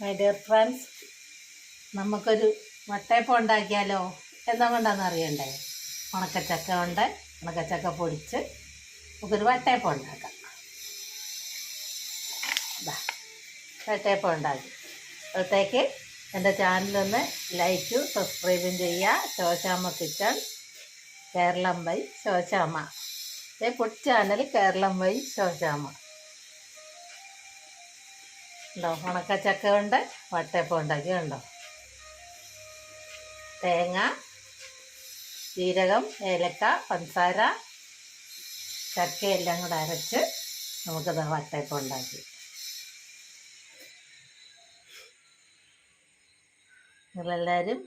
My dear friends, നമുക്കൊരു വട്ടയപ്പം ഉണ്ടാക്കിയാലോ? എന്തുകൊണ്ടാണെന്ന് അറിയണ്ടേ? ഉണക്കച്ചക്ക പൊടിച്ച് നമുക്കൊരു വട്ടയപ്പം ഉണ്ടാക്കാം. വട്ടയപ്പം ഉണ്ടാക്കി അപ്പോഴത്തേക്ക് എൻ്റെ ചാനലൊന്ന് ലൈക്കും സബ്സ്ക്രൈബും ചെയ്യുക. Shoshamma kitchen, Keralam by Shoshamma. പൊടി ചാനൽ കേരളം ബൈ ശോശാമ്മ. ഉണ്ടോ? ഉണക്കച്ചക്ക കൊണ്ട് വട്ടയപ്പം ഉണ്ടാക്കി കണ്ടോ? തേങ്ങ, ജീരകം, ഏലക്ക, പഞ്ചസാര, ചക്കയെല്ലാം കൂടെ അരച്ച് നമുക്കത് വട്ടയപ്പം ഉണ്ടാക്കി. നിങ്ങളെല്ലാവരും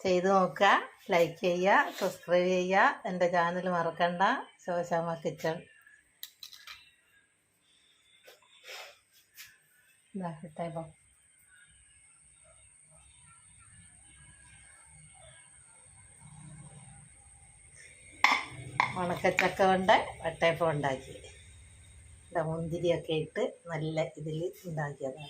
ചെയ്ത് നോക്കുക, ലൈക്ക് ചെയ്യുക, സബ്സ്ക്രൈബ് ചെയ്യുക. എൻ്റെ ചാനൽ മറക്കണ്ട, ശോശാമ്മ കിച്ചൺ. വട്ടയപ്പം ഉണക്കച്ചക്ക കൊണ്ട് വട്ടയപ്പം ഉണ്ടാക്കി. മുന്തിരിയൊക്കെ ഇട്ട് നല്ല ഇതിൽ ഉണ്ടാക്കിയതാണ്.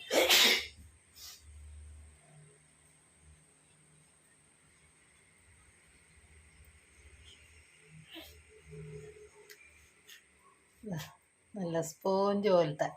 നല്ല സ്പോഞ്ച് പോലത്തെ